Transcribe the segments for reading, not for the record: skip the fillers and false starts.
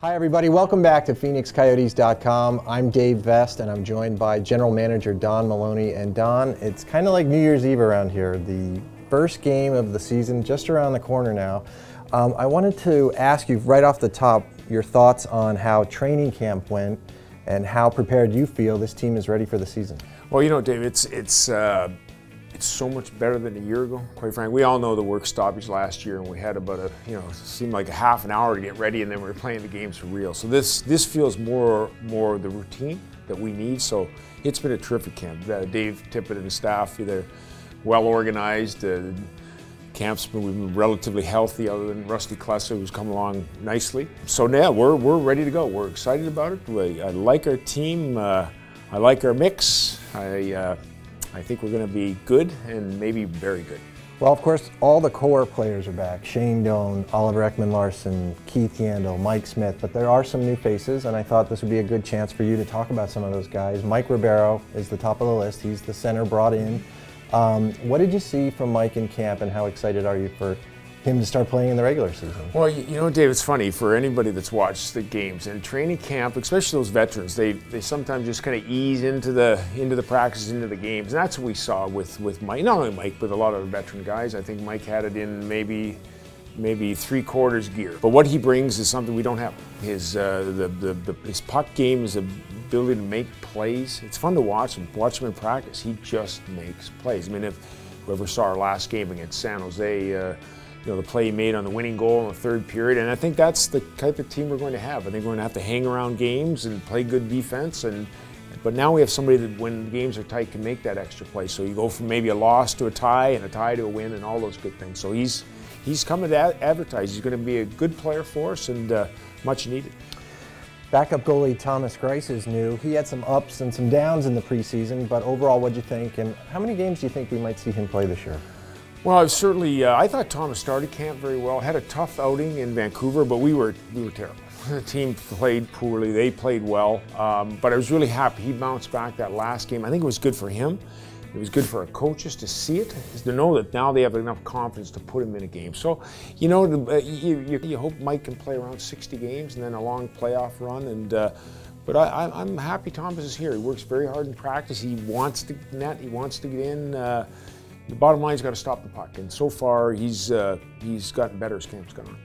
Hi everybody, welcome back to PhoenixCoyotes.com. I'm Dave Vest and I'm joined by General Manager Don Maloney. And Don, it's kind of like New Year's Eve around here. The first game of the season just around the corner now. I wanted to ask you right off the top your thoughts on how training camp went and how prepared you feel this team is ready for the season. Well, you know, Dave, it's so much better than a year ago, quite frankly. We all know the work stoppage last year, and we had about seemed like a half an hour to get ready, and then we were playing the games for real. So this feels more the routine that we need. So it's been a terrific camp. Dave Tippett and staff, they're well organized. We've been relatively healthy, other than Rusty Klesser, who's come along nicely. So yeah, we're ready to go. We're excited about it. I like our team. I like our mix. I think we're going to be good and maybe very good. Well, of course, all the core players are back. Shane Doan, Oliver Ekman-Larsson, Keith Yandel, Mike Smith, but there are some new faces, and I thought this would be a good chance for you to talk about some of those guys. Mike Ribeiro is the top of the list. He's the center brought in. What did you see from Mike in camp, and how excited are you for him to start playing in the regular season? Well, you know, Dave, it's funny for anybody that's watched the games and training camp, especially those veterans. They sometimes just kind of ease into the practices, into the games, and that's what we saw with Mike. Not only Mike, but a lot of the veteran guys. I think Mike had it in maybe 3/4 gear. But what he brings is something we don't have. His puck game, his ability to make plays. It's fun to watch him in practice. He just makes plays. I mean, if whoever saw our last game against San Jose. The play he made on the winning goal in the third period, and I think that's the type of team we're going to have. I think we're going to have to hang around games and play good defense, but now we have somebody that, when the games are tight, can make that extra play. So you go from maybe a loss to a tie, and a tie to a win, and all those good things. So he's coming to advertise. He's going to be a good player for us, and much needed. Backup goalie Thomas Greiss is new. He had some ups and some downs in the preseason, but overall, what'd you think? And how many games do you think we might see him play this year? Well, certainly, I thought Thomas started camp very well. Had a tough outing in Vancouver, but we were terrible. The team played poorly. They played well, but I was really happy he bounced back that last game. I think it was good for him. It was good for our coaches to see it, to know that now they have enough confidence to put him in a game. So, you know, you hope Mike can play around 60 games and then a long playoff run. But I'm happy Thomas is here. He works very hard in practice. He wants to net. He wants to get in. The bottom line, he's got to stop the puck, and so far he's gotten better as camp's gone on.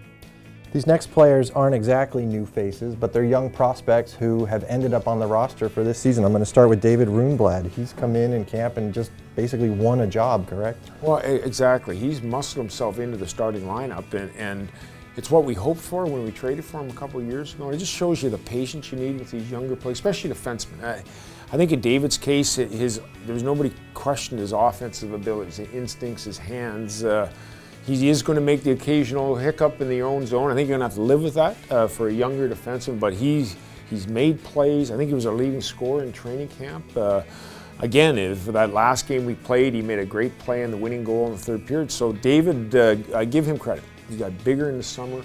These next players aren't exactly new faces, but they're young prospects who have ended up on the roster for this season. I'm going to start with David Runeblad. He's come in camp and just basically won a job, correct? Well, exactly. He's muscled himself into the starting lineup, and it's what we hoped for when we traded for him a couple of years ago. It just shows you the patience you need with these younger players, especially defensemen. I think in David's case, there was nobody questioned his offensive abilities, his instincts, his hands. He is going to make the occasional hiccup in the own zone. I think you're going to have to live with that for a younger defenseman, but he's made plays. I think he was our leading scorer in training camp. Again, for that last game we played, he made a great play in the winning goal in the third period. So David, I give him credit. He got bigger in the summer,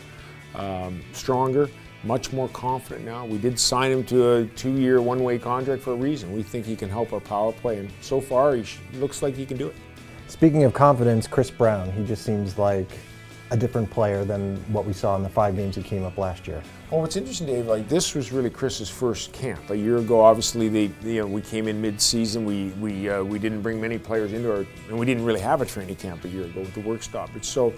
stronger, much more confident now. We did sign him to a 2-year, one-way contract for a reason. We think he can help our power play, and so far he looks like he can do it. Speaking of confidence, Chris Brown, he just seems like a different player than what we saw in the 5 games he came up last year. Well, what's interesting, Dave, like this was really Chris's first camp. A year ago, obviously, we came in mid-season. We didn't bring many players into our, and we didn't really have a training camp a year ago with the work stoppage. So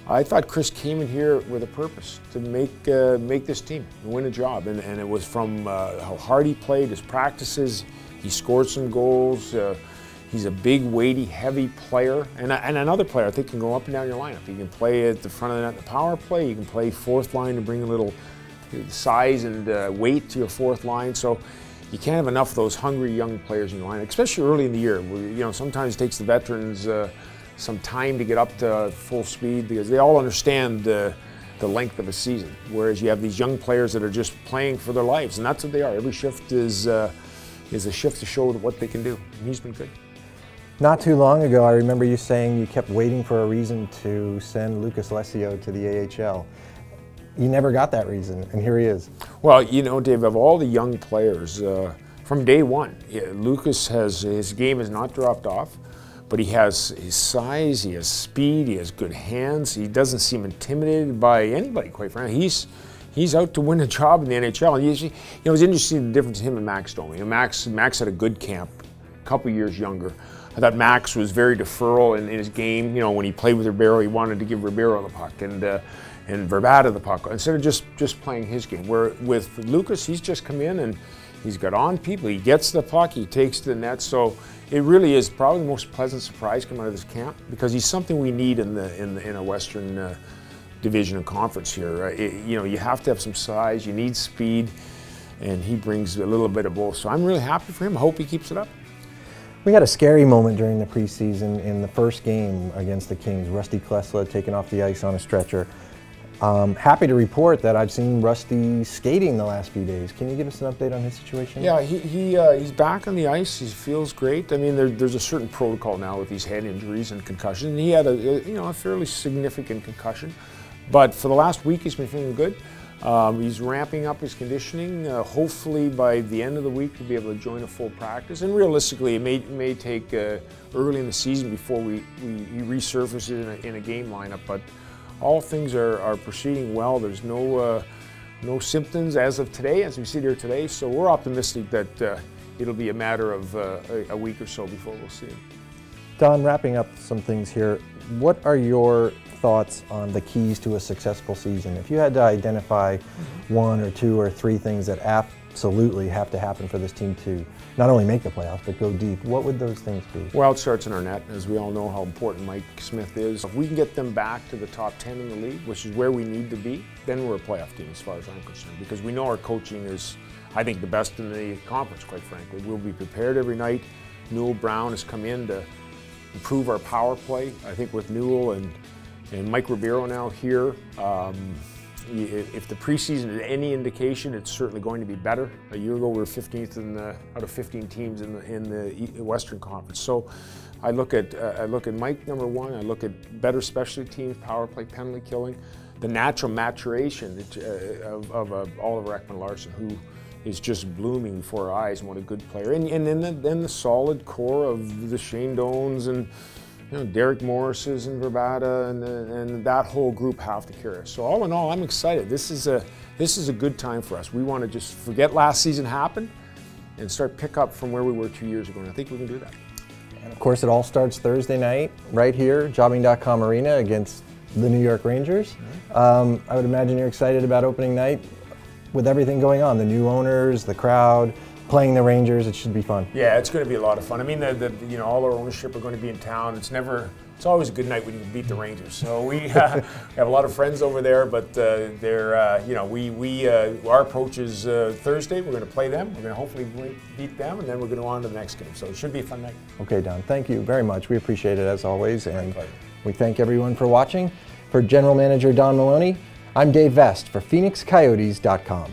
I thought Chris came in here with a purpose to make this team and win a job, and it was from how hard he played, his practices. He scored some goals. He's a big, weighty, heavy player, and another player I think can go up and down your lineup. He can play at the front of the net in the power play. You can play fourth line to bring a little size and weight to your fourth line. So you can't have enough of those hungry young players in your line, especially early in the year. Where, sometimes it takes the veterans some time to get up to full speed because they all understand the length of a season. Whereas you have these young players that are just playing for their lives, and that's what they are. Every shift is a shift to show what they can do, and he's been good. Not too long ago, I remember you saying you kept waiting for a reason to send Lucas Lessio to the AHL. You never got that reason, and here he is. Well, Dave, of all the young players, from day one, Lucas his game has not dropped off, but he has his size, he has speed, he has good hands. He doesn't seem intimidated by anybody, quite frankly. He's out to win a job in the NHL. And it was interesting the difference in him and Max Domi. Max had a good camp, a couple years younger. I thought Max was very deferral in his game. You know, when he played with Ribeiro, he wanted to give Ribeiro the puck and Verbata the puck instead of just playing his game. Where with Lucas, he's just come in and he's got on people. He gets the puck, he takes to the net. So it really is probably the most pleasant surprise coming out of this camp because he's something we need in a Western Division and Conference here. You have to have some size. You need speed, and he brings a little bit of both. So I'm really happy for him. I hope he keeps it up. We had a scary moment during the preseason in the first game against the Kings. Rusty Klesla taken off the ice on a stretcher. Happy to report that I've seen Rusty skating the last few days. Can you give us an update on his situation? Yeah, he's back on the ice. He feels great. I mean, there's a certain protocol now with these head injuries and concussions. He had a fairly significant concussion, but for the last week he's been feeling good. He's ramping up his conditioning. Hopefully by the end of the week he'll be able to join a full practice. And realistically, it may take early in the season before he resurfaces in a game lineup. But all things are proceeding well. There's no symptoms as of today, as we sit here today. So we're optimistic that it'll be a matter of a week or so before we'll see him. Don, wrapping up some things here, what are your thoughts on the keys to a successful season? If you had to identify one or two or three things that absolutely have to happen for this team to not only make the playoffs but go deep, what would those things be? Well, it starts in our net, as we all know how important Mike Smith is. If we can get them back to the top 10 in the league, which is where we need to be, then we're a playoff team as far as I'm concerned, because we know our coaching is, I think, the best in the conference, quite frankly. We'll be prepared every night. Newell Brown has come in to improve our power play. I think with Newell and Mike Ribeiro now here, if the preseason is any indication, it's certainly going to be better. A year ago we were 15th out of 15 teams in the Western Conference. So I look at Mike number one. I look at better specialty teams, power play, penalty killing, the natural maturation of Oliver Ekman-Larsson, who is just blooming before our eyes and what a good player. And then the solid core of the Shane Doans and Derek Morrises and Verbata and that whole group have to carry us. So all in all, I'm excited. This is a good time for us. We want to just forget last season happened and start pick up from where we were 2 years ago. And I think we can do that. And of course, it all starts Thursday night right here, jobbing.com Arena against the New York Rangers. I would imagine you're excited about opening night with everything going on, the new owners, the crowd, playing the Rangers. It should be fun. Yeah, it's going to be a lot of fun. I mean, all our ownership are going to be in town. It's always a good night when you beat the Rangers. So we have a lot of friends over there, but our approach is Thursday. We're going to play them. We're going to hopefully beat them, and then we're going to on to the next game. So it should be a fun night. Okay, Don, thank you very much. We appreciate it as always, and we thank everyone for watching. For General Manager Don Maloney, I'm Dave Vest for PhoenixCoyotes.com.